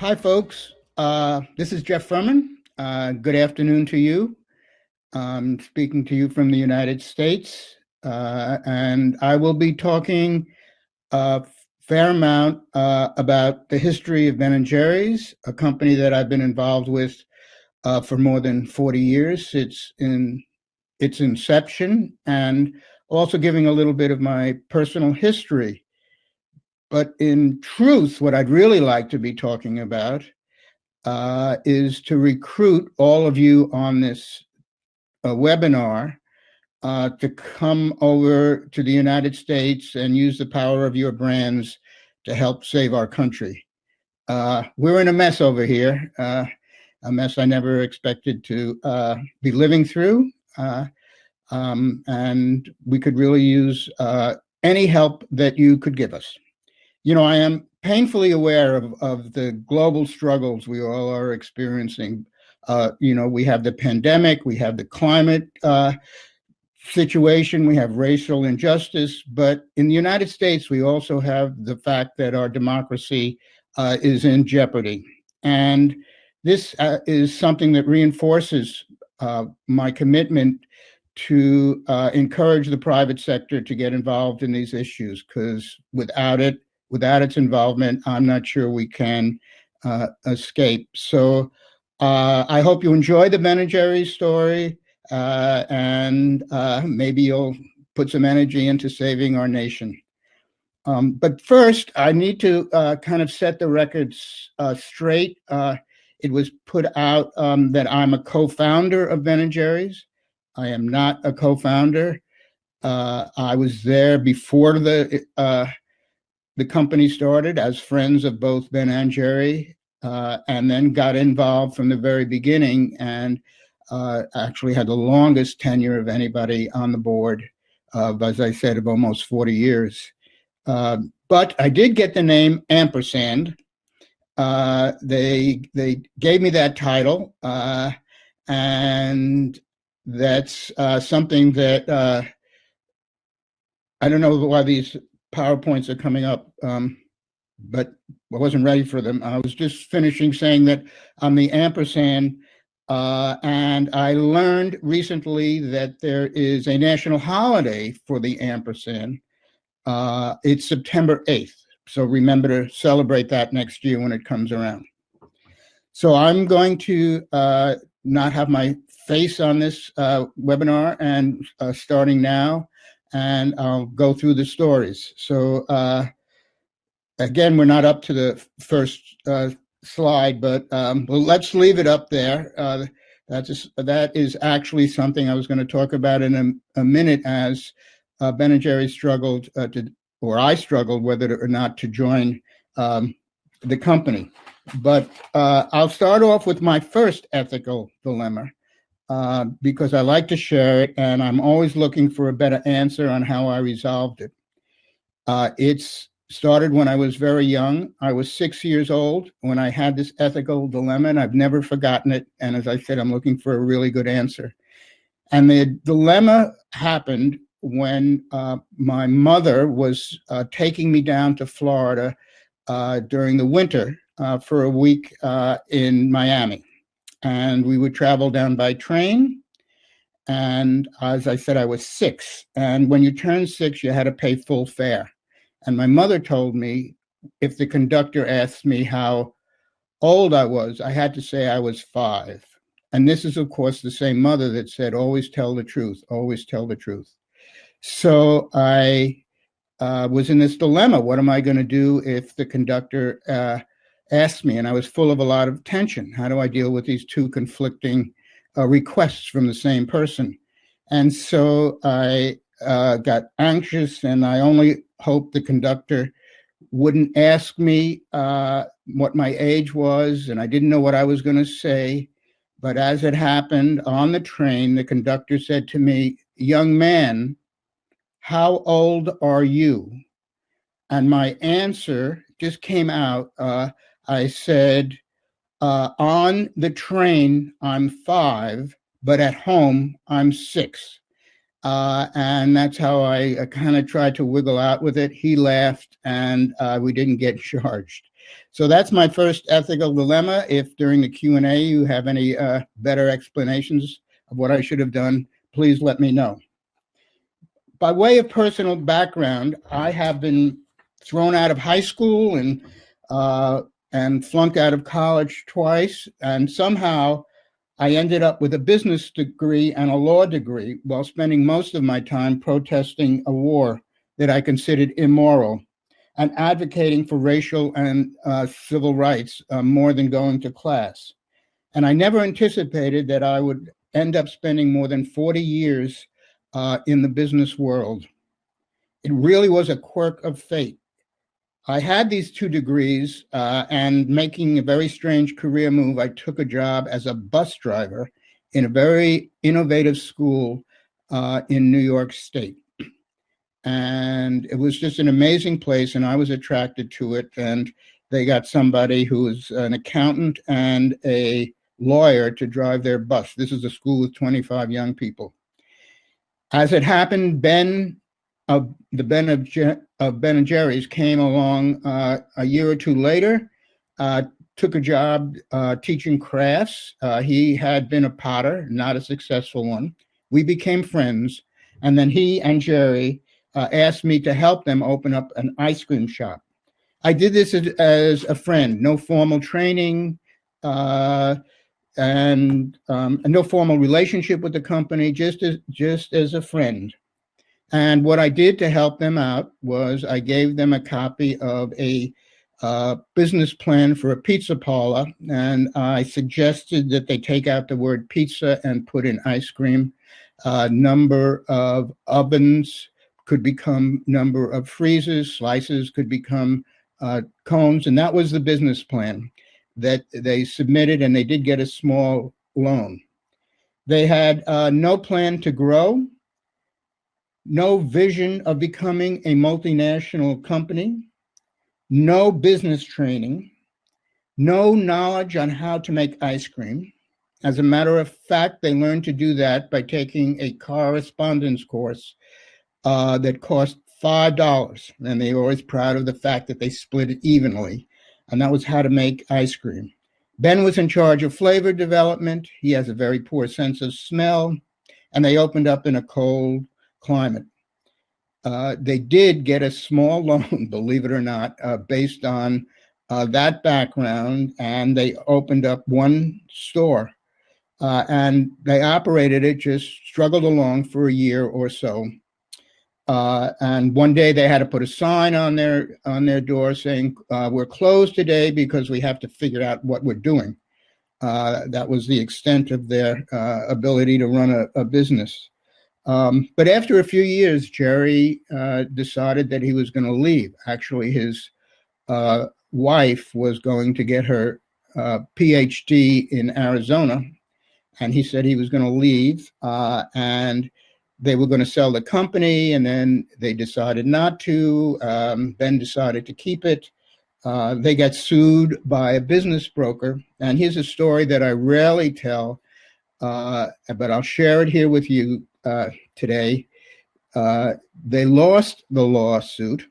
Hi, folks. This is Jeff Furman. Good afternoon to you. I'm speaking to you from the United States, and I will be talking a fair amount about the history of Ben & Jerry's, a company that I've been involved with for more than 40 years. It's in its inception, and also giving a little bit of my personal history. But in truth, what I'd really like to be talking about is to recruit all of you on this webinar to come over to the United States and use the power of your brands to help save our country. We're in a mess over here, a mess I never expected to be living through. And we could really use any help that you could give us. You know, I am painfully aware of the global struggles we all are experiencing. We have the pandemic, we have the climate situation, we have racial injustice, but in the United States, we also have the fact that our democracy is in jeopardy. And this is something that reinforces my commitment to encourage the private sector to get involved in these issues, because without its involvement, I'm not sure we can escape. So I hope you enjoy the Ben & Jerry's story, and maybe you'll put some energy into saving our nation. But first, I need to kind of set the records straight. It was put out that I'm a co-founder of Ben & Jerry's. I am not a co-founder. I was there before the company started as friends of both Ben and Jerry, and then got involved from the very beginning, and actually had the longest tenure of anybody on the board of, as I said, of almost 40 years. But I did get the name ampersand. They gave me that title, and that's something that I don't know why these PowerPoints are coming up, but I wasn't ready for them. I was just finishing saying that I'm the ampersand, and I learned recently that there is a national holiday for the ampersand. It's September 8th, so remember to celebrate that next year when it comes around. So I'm going to not have my face on this webinar, and starting now, and I'll go through the stories. So again, we're not up to the first slide, but well, let's leave it up there. That is actually something I was going to talk about in a minute, as Ben & Jerry struggled I struggled whether or not to join the company. But I'll start off with my first ethical dilemma, because I like to share it, and I'm always looking for a better answer on how I resolved it. It's started when I was very young. I was 6 years old when I had this ethical dilemma, and I've never forgotten it. And as I said, I'm looking for a really good answer. And the dilemma happened when my mother was taking me down to Florida during the winter for a week in Miami. And we would travel down by train. And as I said, I was 6. And when you turned 6, you had to pay full fare. And my mother told me if the conductor asked me how old I was, I had to say I was 5. And this is, of course, the same mother that said, always tell the truth, always tell the truth. So I was in this dilemma. What am I going to do if the conductor asked me? And I was full of a lot of tension. How do I deal with these two conflicting requests from the same person? And so I got anxious, and I only hoped the conductor wouldn't ask me what my age was, and I didn't know what I was going to say. But as it happened on the train, the conductor said to me, "Young man, how old are you?" And my answer just came out. I said, on the train, I'm 5, but at home, I'm 6. And that's how I kind of tried to wiggle out with it. He laughed, and we didn't get charged. So that's my first ethical dilemma. If during the Q&A you have any better explanations of what I should have done, please let me know. By way of personal background, I have been thrown out of high school and flunked out of college twice, and somehow I ended up with a business degree and a law degree while spending most of my time protesting a war that I considered immoral and advocating for racial and civil rights more than going to class. And I never anticipated that I would end up spending more than 40 years in the business world. It really was a quirk of fate. I had these 2 degrees, and making a very strange career move, I took a job as a bus driver in a very innovative school in New York State. And it was just an amazing place, and I was attracted to it. And they got somebody who was an accountant and a lawyer to drive their bus. This is a school with 25 young people. As it happened, Ben of Ben and Jerry's came along a year or 2 later, took a job teaching crafts. He had been a potter, not a successful one. We became friends, and then he and Jerry asked me to help them open up an ice cream shop. I did this as a friend, no formal training, and no formal relationship with the company, just as a friend. And what I did to help them out was I gave them a copy of a business plan for a pizza parlor, and I suggested that they take out the word pizza and put in ice cream. Number of ovens could become number of freezers, slices could become cones, and that was the business plan that they submitted, and they did get a small loan. They had no plan to grow, no vision of becoming a multinational company, no business training, no knowledge on how to make ice cream. As a matter of fact, they learned to do that by taking a correspondence course that cost $5. And they were always proud of the fact that they split it evenly. And that was how to make ice cream. Ben was in charge of flavor development. He has a very poor sense of smell. And they opened up in a cold climate. They did get a small loan, believe it or not, based on that background. And they opened up 1 store. And they operated it, just struggled along for a year or so. And one day they had to put a sign on their door saying, we're closed today because we have to figure out what we're doing. That was the extent of their ability to run a business. But after a few years, Jerry decided that he was going to leave. Actually, his wife was going to get her PhD in Arizona, and he said he was going to leave, and they were going to sell the company, and then they decided not to. Ben decided to keep it. They got sued by a business broker, and here's a story that I rarely tell, but I'll share it here with you today. They lost the lawsuit,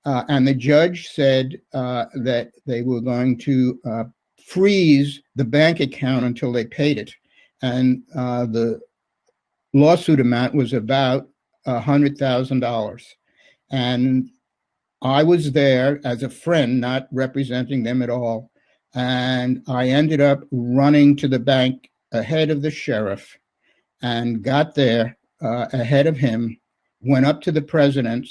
and the judge said that they were going to freeze the bank account until they paid it. And the lawsuit amount was about $100,000. And I was there as a friend, not representing them at all. And I ended up running to the bank ahead of the sheriff and got there ahead of him, went up to the president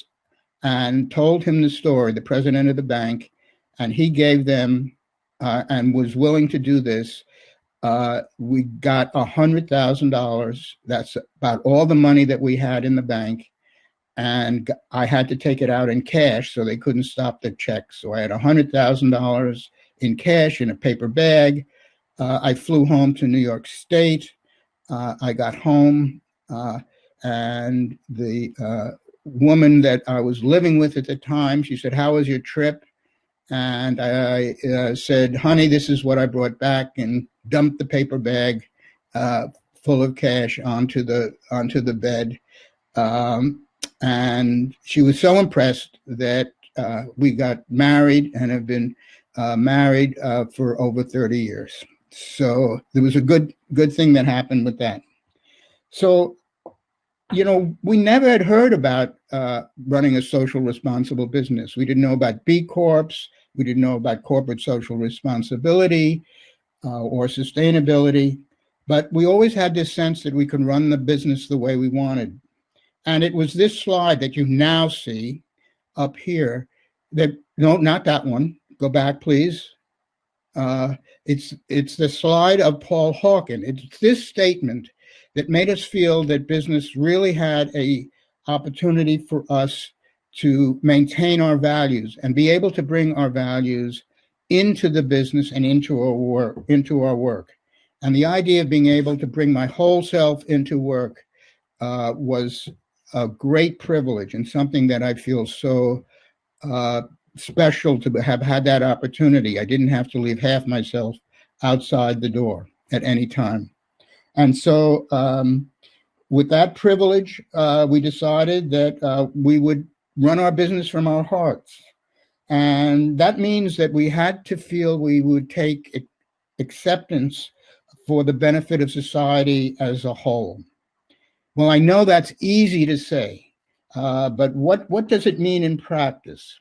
and told him the story, the president of the bank, and he gave them and was willing to do this. We got $100,000. That's about all the money that we had in the bank. And I had to take it out in cash, so they couldn't stop the check. So I had $100,000 in cash in a paper bag. I flew home to New York State. I got home, and the woman that I was living with at the time, she said, "How was your trip?" And I said, "Honey, this is what I brought back," and dumped the paper bag full of cash onto the bed. And she was so impressed that we got married and have been married for over 30 years. So there was a good thing that happened with that. So, we never had heard about running a social responsible business. We didn't know about B Corps. We didn't know about corporate social responsibility or sustainability. But we always had this sense that we could run the business the way we wanted. And it was this slide that you now see up here no, not that one. Go back, please. It's the slide of Paul Hawken. It's this statement that made us feel that business really had a opportunity for us to maintain our values and be able to bring our values into the business and into our work. And the idea of being able to bring my whole self into work was a great privilege and something that I feel so special to have had that opportunity. I didn't have to leave half myself outside the door at any time. And so with that privilege, we decided that we would run our business from our hearts. And that means that we had to feel we would take acceptance for the benefit of society as a whole. Well, I know that's easy to say, but what does it mean in practice?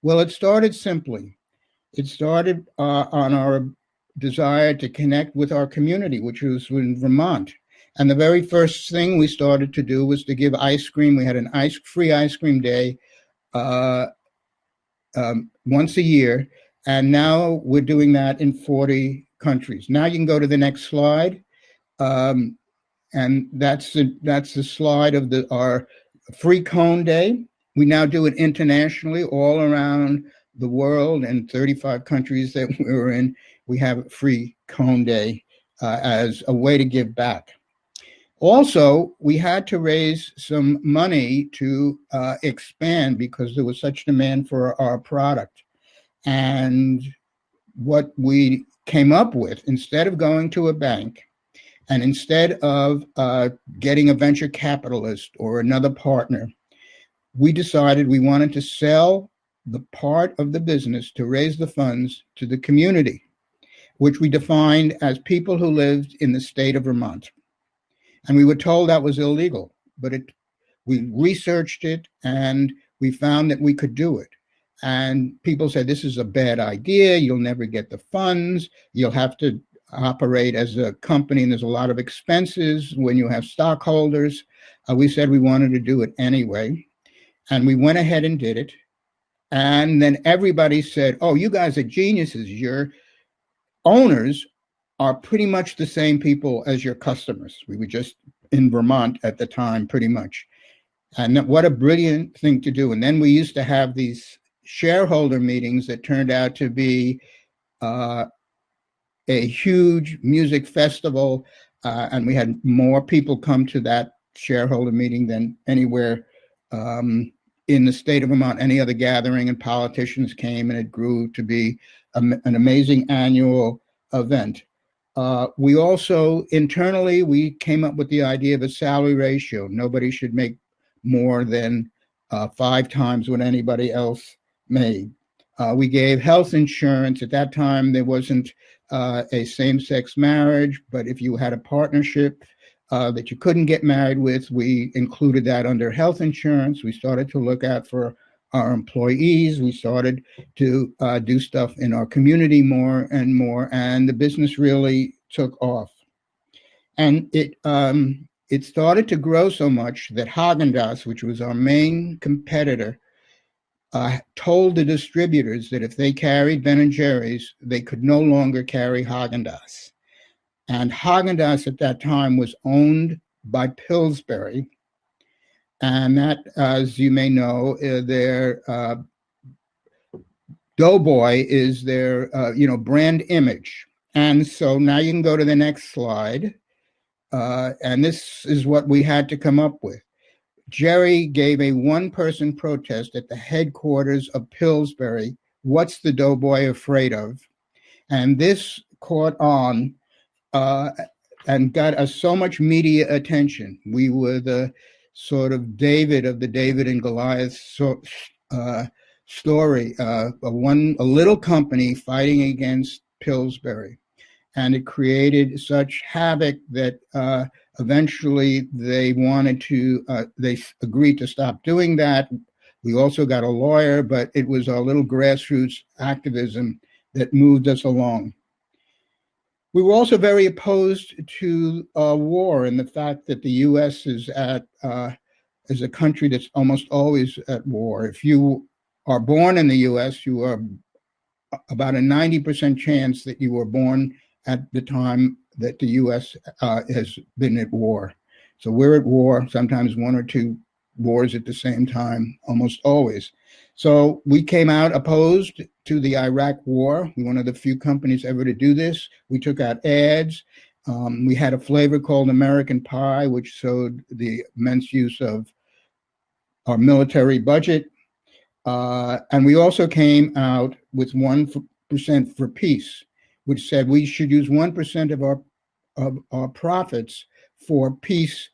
Well, it started simply. It started on our desire to connect with our community, which was in Vermont. And the very first thing we started to do was to give ice cream. We had an free ice cream day once a year. And now we're doing that in 40 countries. Now you can go to the next slide. And that's the slide of our free cone day. We now do it internationally, all around the world, and 35 countries that we're in. We have a free cone day as a way to give back. Also, we had to raise some money to expand because there was such demand for our product. And what we came up with, instead of going to a bank, and instead of getting a venture capitalist or another partner, we decided we wanted to sell the part of the business to raise the funds to the community, which we defined as people who lived in the state of Vermont. And we were told that was illegal, but we researched it and we found that we could do it. And people said, this is a bad idea. You'll never get the funds. You'll have to operate as a company, and there's a lot of expenses when you have stockholders. We said we wanted to do it anyway. And we went ahead and did it. And then everybody said, oh, you guys are geniuses. Your owners are pretty much the same people as your customers. We were just in Vermont at the time, pretty much. And what a brilliant thing to do. And then we used to have these shareholder meetings that turned out to be a huge music festival. And we had more people come to that shareholder meeting than anywhere in the state of Vermont, any other gathering, and politicians came, and it grew to be an amazing annual event. We also, internally, we came up with the idea of a salary ratio. Nobody should make more than 5 times what anybody else made. We gave health insurance. At that time, there wasn't a same-sex marriage, but if you had a partnership that you couldn't get married with, we included that under health insurance. We started to look out for our employees. We started to do stuff in our community more and more, and the business really took off. And it started to grow so much that Häagen-Dazs, which was our main competitor, told the distributors that if they carried Ben & Jerry's, they could no longer carry Häagen-Dazs. And Häagen-Dazs at that time was owned by Pillsbury. And that, as you may know, their Doughboy is their brand image. And so now you can go to the next slide. And this is what we had to come up with. Jerry gave a one-person protest at the headquarters of Pillsbury. What's the Doughboy afraid of? And this caught on and got us so much media attention. We were the sort of David of the David and Goliath story, a little company fighting against Pillsbury. And it created such havoc that eventually they agreed to stop doing that. We also got a lawyer, but it was our little grassroots activism that moved us along. We were also very opposed to war and the fact that the U.S. is a country that's almost always at war. If you are born in the U.S., you are about a 90% chance that you were born at the time that the U.S. Has been at war. So we're at war, sometimes one or two wars at the same time, almost always. So we came out opposed to the Iraq war. We're one of the few companies ever to do this. We took out ads. We had a flavor called American Pie, which showed the immense use of our military budget. And we also came out with 1% for peace, which said we should use 1% of our profits for peace,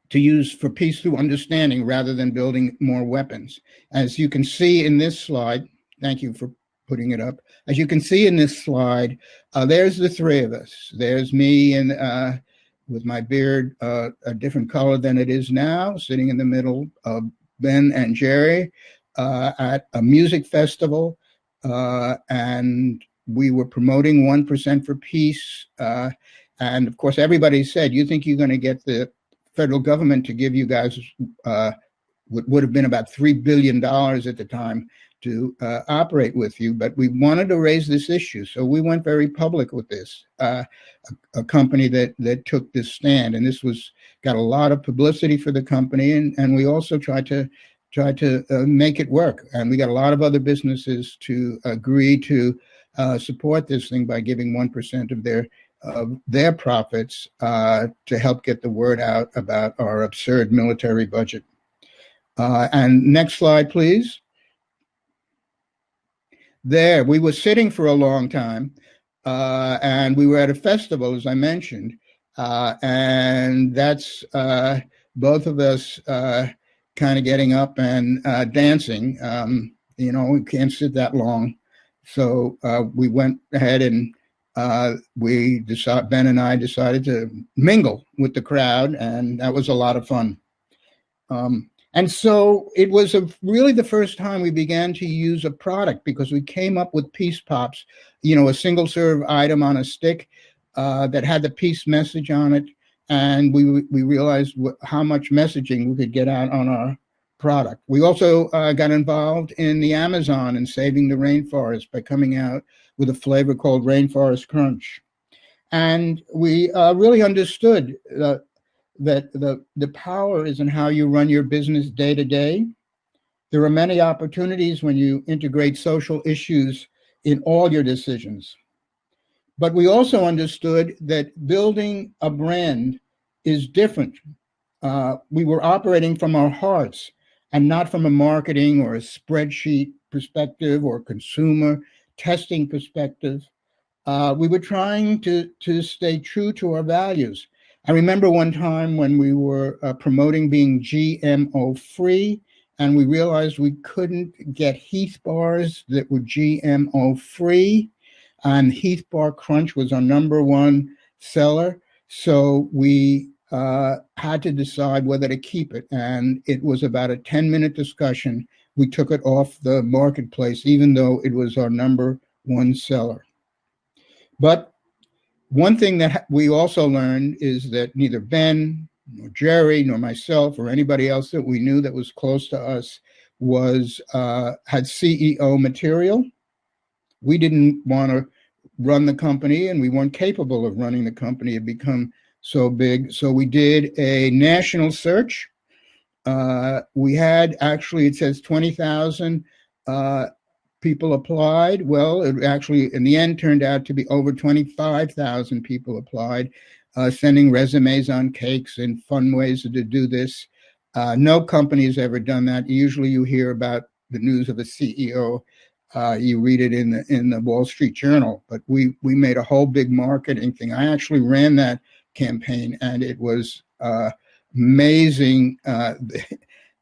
to use for peace through understanding rather than building more weapons. As you can see in this slide, thank you for putting it up. As you can see in this slide, there's the three of us. There's me and with my beard a different color than it is now, sitting in the middle of Ben and Jerry at a music festival, and we were promoting 1% for peace. And of course, everybody said, you think you're going to get the federal government to give you guys what would have been about $3 billion at the time to operate with you, but we wanted to raise this issue. So we went very public with this, a company that took this stand, and this got a lot of publicity for the company, and we also tried to make it work. And we got a lot of other businesses to agree to support this thing by giving 1% of their profits to help get the word out about our absurd military budget. And next slide, please. There, we were sitting for a long time, and we were at a festival, as I mentioned, and that's both of us kind of getting up and dancing. We can't sit that long. So we went ahead and Ben and I decided to mingle with the crowd, and that was a lot of fun. And so it was really the first time we began to use a product, because we came up with Peace Pops, a single serve item on a stick that had the peace message on it. And we realized how much messaging we could get out on our product. We also got involved in the Amazon and saving the rainforest by coming out with a flavor called Rainforest Crunch. And we really understood that the power is in how you run your business day to day. There are many opportunities when you integrate social issues in all your decisions. But we also understood that building a brand is different. We were operating from our hearts and not from a marketing or a spreadsheet perspective or consumer testing perspective. We were trying to stay true to our values. I remember one time when we were promoting being GMO free, and we realized we couldn't get Heath bars that were GMO free, and Heath Bar Crunch was our number one seller. So we had to decide whether to keep it, and it was about a 10-minute discussion. We took it off the marketplace, even though it was our number one seller. But one thing that we also learned is that neither Ben, nor Jerry, nor myself, or anybody else that we knew that was close to us had CEO material. We didn't want to run the company, and we weren't capable of running the company. It had become so big. So we did a national search. We had, actually, it says 20,000 people applied. Well, it actually, in the end, turned out to be over 25,000 people applied, sending resumes on cakes and fun ways to do this. No company has ever done that. Usually you hear about the news of a CEO. You read it in the Wall Street Journal, but we made a whole big marketing thing. I actually ran that campaign, and it was amazing.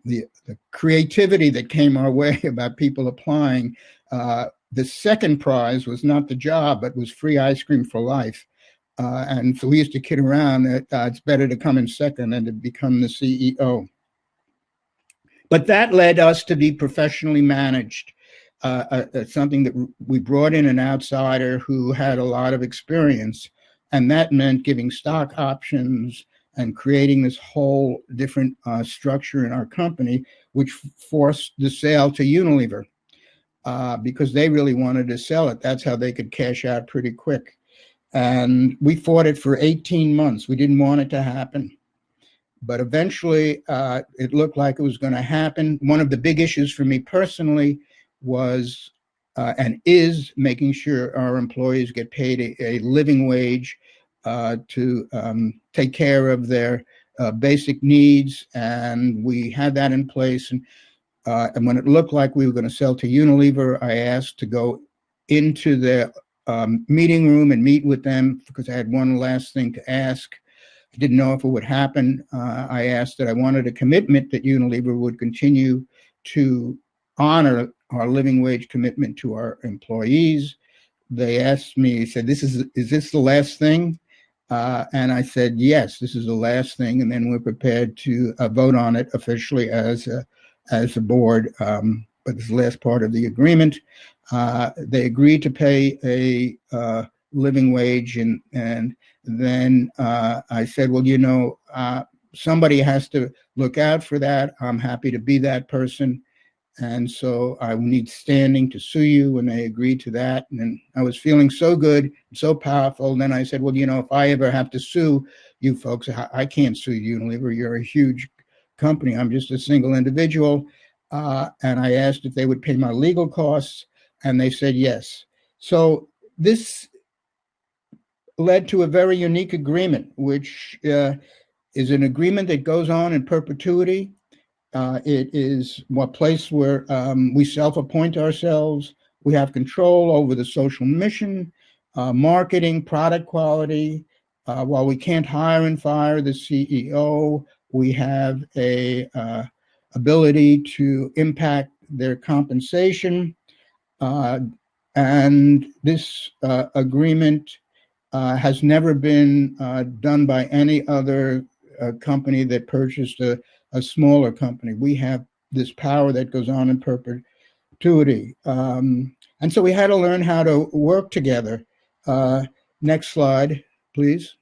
the creativity that came our way about people applying. The second prize was not the job, but was free ice cream for life. And so we used to kid around that it's better to come in second than to become the CEO. But that led us to be professionally managed, something that we brought in an outsider who had a lot of experience. And that meant giving stock options and creating this whole different structure in our company, which forced the sale to Unilever because they really wanted to sell it. That's how they could cash out pretty quick. And we fought it for 18 months. We didn't want it to happen. But eventually, it looked like it was going to happen. One of the big issues for me personally was and is making sure our employees get paid a living wage to take care of their basic needs. And we had that in place. And when it looked like we were going to sell to Unilever, I asked to go into their meeting room and meet with them because I had one last thing to ask. I didn't know if it would happen. I asked that I wanted a commitment that Unilever would continue to honor our living wage commitment to our employees. They asked me, said, is this the last thing? And I said, yes, this is the last thing. And then we're prepared to vote on it officially as a board. But this is the last part of the agreement. They agreed to pay a living wage, and then I said, well, somebody has to look out for that. I'm happy to be that person. And so I need standing to sue you, and they agreed to that. And then I was feeling so good, so powerful. And then I said, well, if I ever have to sue you folks, I can't sue Unilever. You're a huge company. I'm just a single individual. And I asked if they would pay my legal costs, and they said yes. So this led to a very unique agreement, which is an agreement that goes on in perpetuity. It is a place where we self-appoint ourselves. We have control over the social mission, marketing, product quality. While we can't hire and fire the CEO, we have a ability to impact their compensation. And this agreement has never been done by any other company that purchased a smaller company. We have this power that goes on in perpetuity. And so we had to learn how to work together. Next slide, please.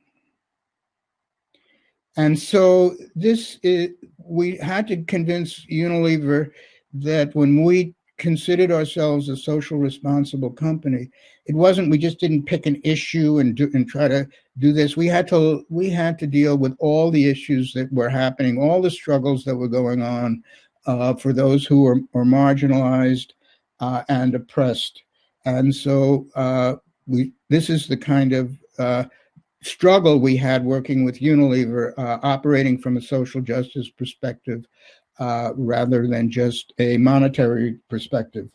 And so we had to convince Unilever that when we considered ourselves a social responsible company, it wasn't, we just didn't pick an issue and try to do this. We had to deal with all the issues that were happening, all the struggles that were going on for those who are marginalized and oppressed. And so this is the kind of struggle we had working with Unilever, operating from a social justice perspective rather than just a monetary perspective.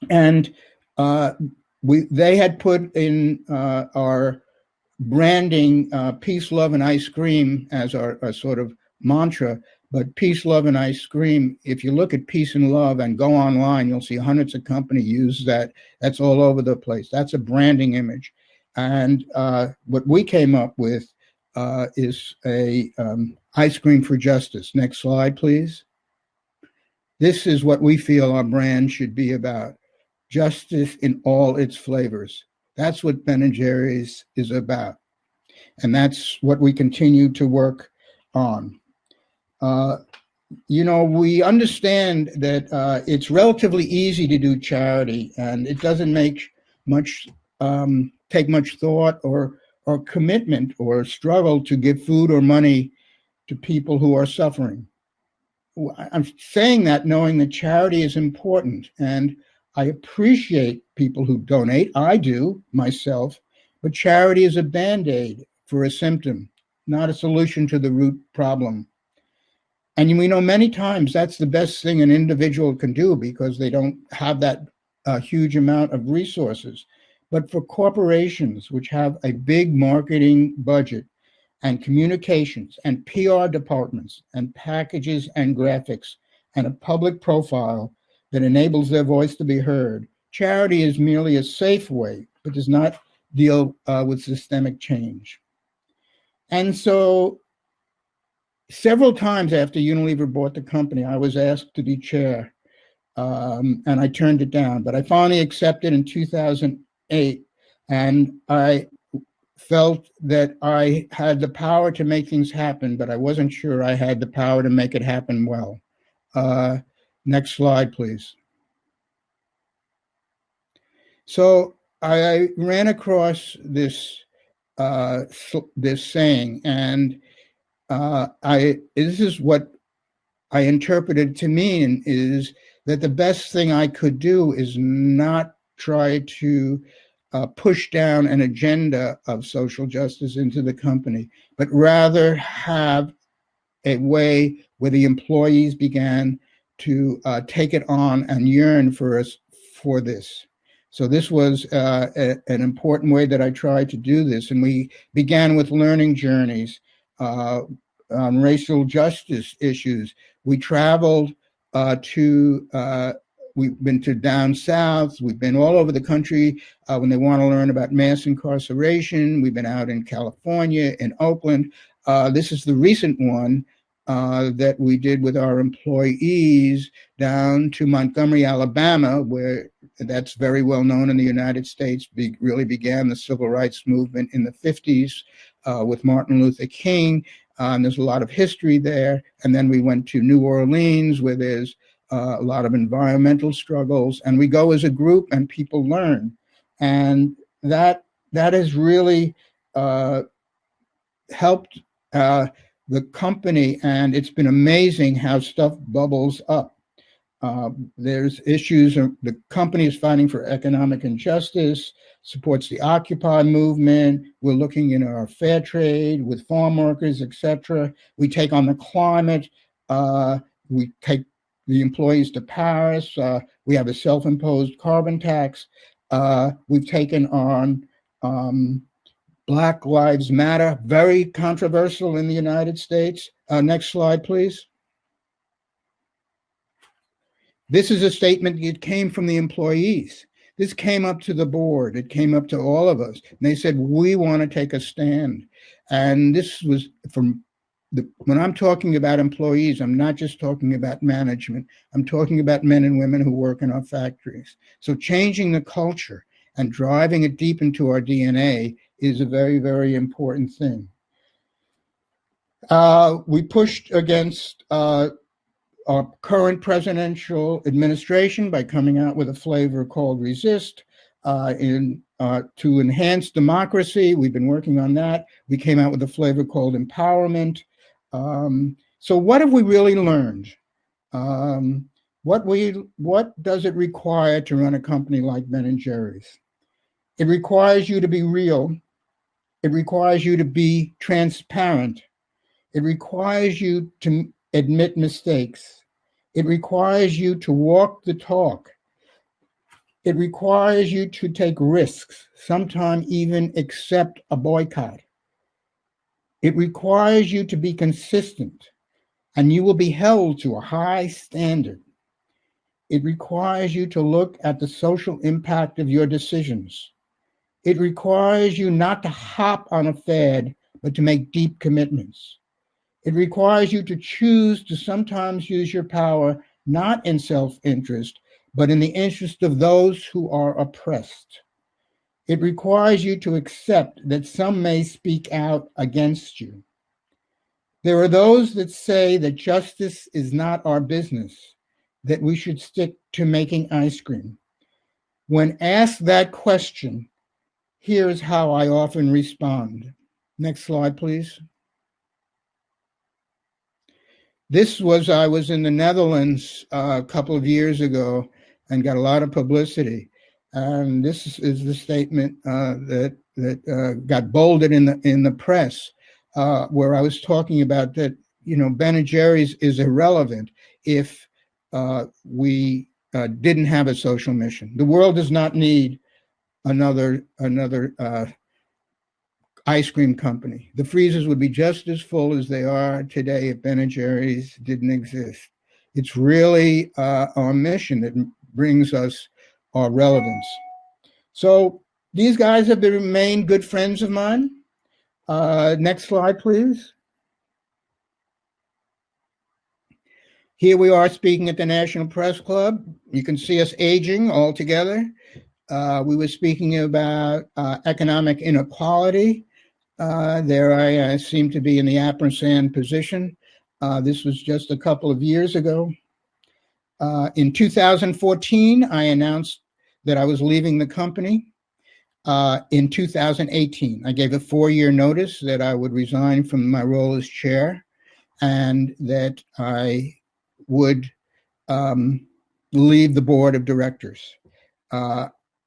And they had put in our branding peace, love, and ice cream as our sort of mantra. But peace, love, and ice cream, if you look at peace and love and go online, you'll see hundreds of companies use that. That's all over the place. That's a branding image. And what we came up with is a ice cream for justice. Next slide, please. This is what we feel our brand should be about. Justice in all its flavors. That's what Ben & Jerry's is about. And that's what we continue to work on. We understand that it's relatively easy to do charity, and it doesn't make take much thought or commitment or struggle to give food or money to people who are suffering. I'm saying that knowing that charity is important, and I appreciate people who donate. I do myself, but charity is a Band-Aid for a symptom, not a solution to the root problem. And we know many times that's the best thing an individual can do because they don't have that huge amount of resources. But for corporations, which have a big marketing budget, and communications and PR departments and packages and graphics and a public profile that enables their voice to be heard. Charity is merely a safe way, but does not deal with systemic change. And so several times after Unilever bought the company, I was asked to be chair, and I turned it down. But I finally accepted in 2008, and I felt that I had the power to make things happen, but I wasn't sure I had the power to make it happen well. Next slide, please. So I ran across this saying, and this is what I interpreted to mean is that the best thing I could do is not try to push down an agenda of social justice into the company, but rather have a way where the employees began to take it on and yearn for us for this. So this was an important way that I tried to do this. And we began with learning journeys on racial justice issues. We traveled we've been to down south. We've been all over the country when they want to learn about mass incarceration. We've been out in California, in Oakland. This is the recent one that we did with our employees down to Montgomery, Alabama, where that's very well known in the United States, really began the civil rights movement in the 50s with Martin Luther King. And there's a lot of history there. And then we went to New Orleans, where there's a lot of environmental struggles. And we go as a group and people learn. And that has really helped the company, and it's been amazing how stuff bubbles up. There's issues, the company is fighting for economic injustice, supports the Occupy movement. We're looking in our fair trade with farm workers, etc. We take on the climate. We take the employees to Paris. We have a self-imposed carbon tax. We've taken on Black Lives Matter, very controversial in the United States. Next slide, please. This is a statement that came from the employees. This came up to the board. It came up to all of us. And they said, we want to take a stand. And this was when I'm talking about employees, I'm not just talking about management. I'm talking about men and women who work in our factories. So changing the culture and driving it deep into our DNA is a very, very important thing. We pushed against our current presidential administration by coming out with a flavor called Resist to enhance democracy. We've been working on that. We came out with a flavor called Empowerment. So what have we really learned? What does it require to run a company like Ben & Jerry's? It requires you to be real. It requires you to be transparent. It requires you to admit mistakes. It requires you to walk the talk. It requires you to take risks, sometimes even accept a boycott. It requires you to be consistent, and you will be held to a high standard. It requires you to look at the social impact of your decisions. It requires you not to hop on a fad, but to make deep commitments. It requires you to choose to sometimes use your power not in self-interest, but in the interest of those who are oppressed. It requires you to accept that some may speak out against you. There are those that say that justice is not our business, that we should stick to making ice cream. When asked that question, here's how I often respond. Next slide, please. I was in the Netherlands a couple of years ago and got a lot of publicity. And this is the statement that got bolded in the press, where I was talking about that, Ben & Jerry's is irrelevant if we didn't have a social mission. The world does not need another ice cream company. The freezers would be just as full as they are today if Ben & Jerry's didn't exist. It's really our mission that brings us our relevance. So these guys have remained good friends of mine. Next slide, please. Here we are speaking at the National Press Club. You can see us aging all together. We were speaking about economic inequality. There I seem to be in the ampersand position. This was just a couple of years ago. In 2014, I announced that I was leaving the company. In 2018, I gave a 4-year notice that I would resign from my role as chair and that I would leave the board of directors.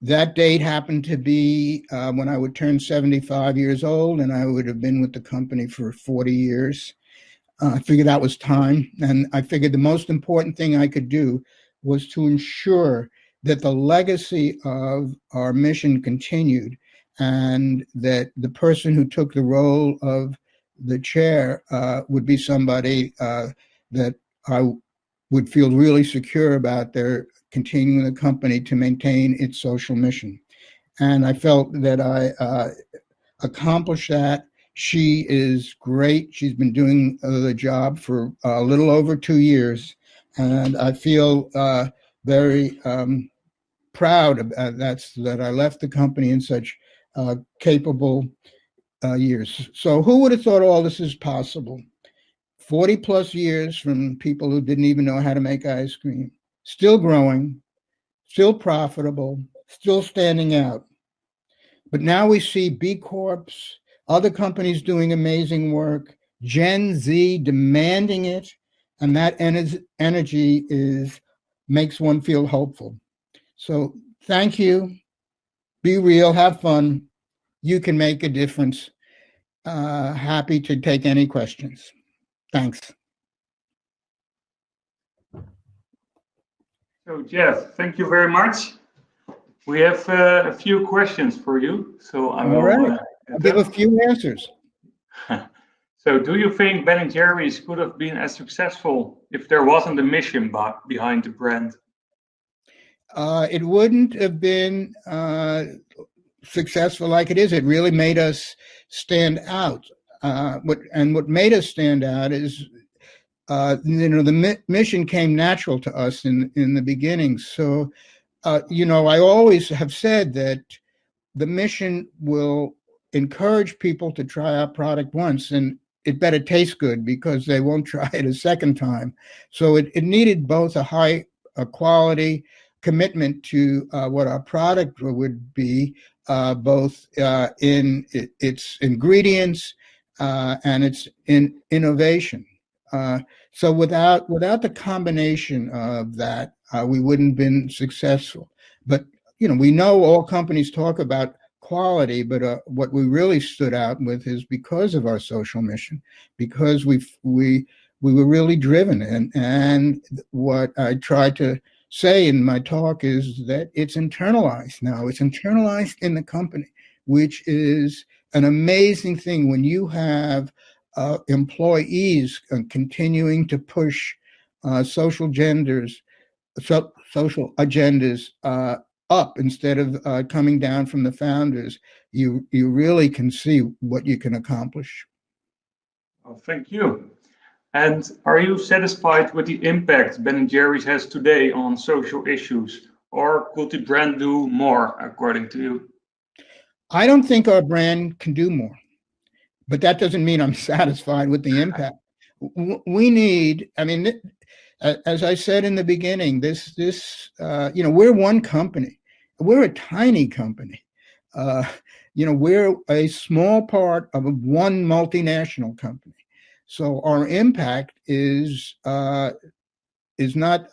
That date happened to be when I would turn 75 years old, and I would have been with the company for 40 years. I figured that was time, and I figured the most important thing I could do was to ensure that the legacy of our mission continued, and that the person who took the role of the chair would be somebody that I would feel really secure about their continuing the company to maintain its social mission. And I felt that I accomplished that. She is great. She's been doing the job for a little over 2 years. And I feel very proud of that I left the company in such capable years. So who would have thought all this is possible? 40 plus years from people who didn't even know how to make ice cream, still growing, still profitable, still standing out. But now we see B Corps, other companies doing amazing work, Gen Z demanding it, and that energy makes one feel hopeful. So thank you. Be real, have fun. You can make a difference. Happy to take any questions. Thanks. So Jeff, thank you very much. We have a few questions for you. So I will I'll give a few answers. So do you think Ben & Jerry's could have been as successful if there wasn't a mission behind the brand? It wouldn't have been successful like it is. It really made us stand out. What made us stand out is, the mission came natural to us in the beginning. So, I always have said that the mission will encourage people to try our product once, and it better taste good because they won't try it a second time. So it needed both a high quality commitment to what our product would be, both in its ingredients and its innovation. So without the combination of that, we wouldn't have been successful. But we know all companies talk about quality, but what we really stood out with is because of our social mission, because we were really driven. And what I try to say in my talk is that it's internalized now. It's internalized in the company, which is an amazing thing when you have employees continuing to push social agendas up instead of coming down from the founders. You really can see what you can accomplish. Well, thank you. And are you satisfied with the impact Ben & Jerry's has today on social issues, or could the brand do more, according to you? I don't think our brand can do more, but that doesn't mean I'm satisfied with the impact. We need, as I said in the beginning, we're one company. We're a tiny company. We're a small part of one multinational company. So our impact is not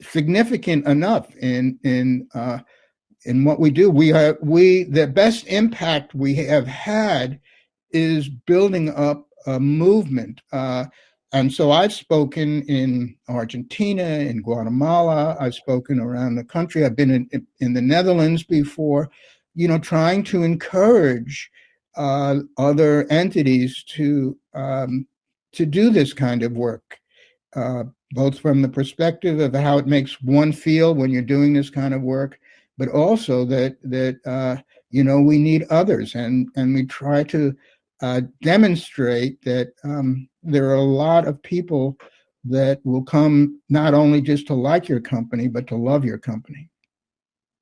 significant enough in what we do. The best impact we have had is building up a movement. And so I've spoken in Argentina, in Guatemala, I've spoken around the country. I've been in the Netherlands before, trying to encourage other entities to do this kind of work, both from the perspective of how it makes one feel when you're doing this kind of work, but also that we need others, and we try to demonstrate that there are a lot of people that will come not only just to like your company, but to love your company.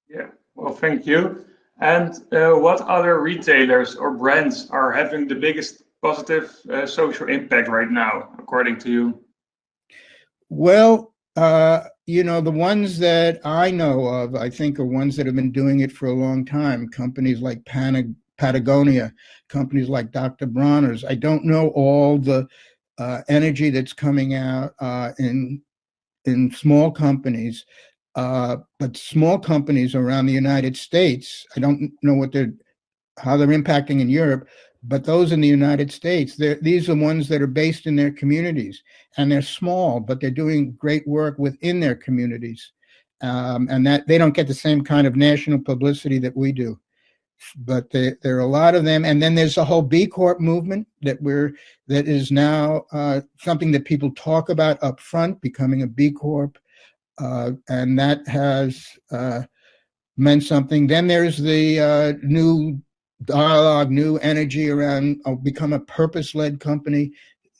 Yeah, well, thank you. And what other retailers or brands are having the biggest positive social impact right now, according to you? Well, the ones that I know of, I think, are ones that have been doing it for a long time. Companies like Patagonia, companies like Dr. Bronner's. I don't know all the energy that's coming out in small companies, but small companies around the United States. I don't know how they're impacting in Europe, but those in the United States, these are ones that are based in their communities, and they're small, but they're doing great work within their communities, and that they don't get the same kind of national publicity that we do. But there are a lot of them, and then there's the whole B Corp movement that is now something that people talk about up front, becoming a B Corp, and that has meant something. Then there's the new dialogue, new energy around become a purpose-led company.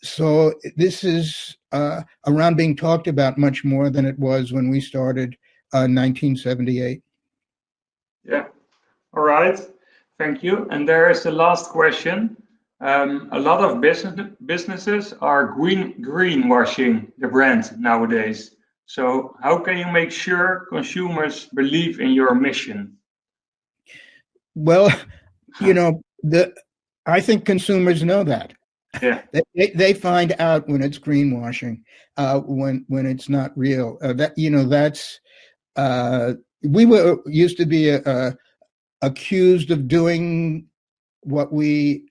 So this is around being talked about much more than it was when we started 1978. Yeah. All right. Thank you. And there is the last question. A lot of businesses are greenwashing the brand nowadays. So how can you make sure consumers believe in your mission? Well, I think consumers know that. Yeah. They find out when it's greenwashing, when it's not real. That's we used to be accused of doing what we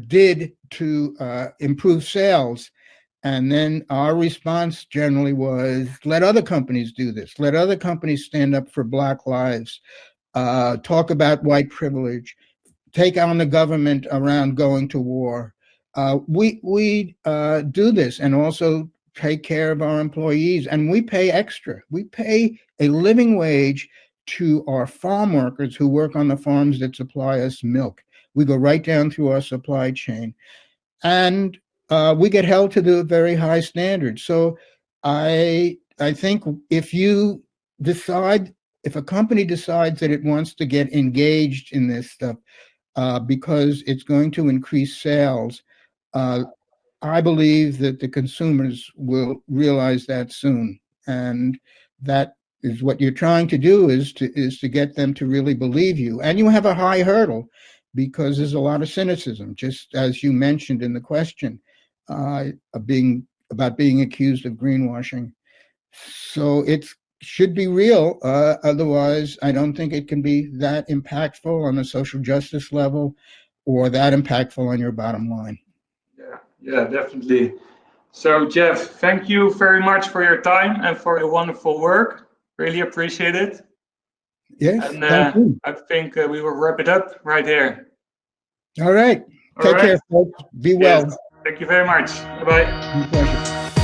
did to improve sales. And then our response generally was, let other companies do this. Let other companies stand up for Black lives, talk about white privilege, take on the government around going to war. We do this, and also take care of our employees, and we pay extra. We pay a living wage to our farm workers who work on the farms that supply us milk. We go right down through our supply chain, and we get held to the very high standards. So I think if a company decides that it wants to get engaged in this stuff because it's going to increase sales, I believe that the consumers will realize that soon, and that is what you're trying to do, is to get them to really believe you. And you have a high hurdle because there's a lot of cynicism, just as you mentioned in the question, of being accused of greenwashing. So it should be real. Otherwise, I don't think it can be that impactful on a social justice level or that impactful on your bottom line. Yeah, definitely. So, Jeff, thank you very much for your time and for your wonderful work. Really appreciate it. Yes, And thank you. I think we will wrap it up right here. All right. All Take right. care, folks. Be Yes. well. Thank you very much. Bye-bye. My pleasure.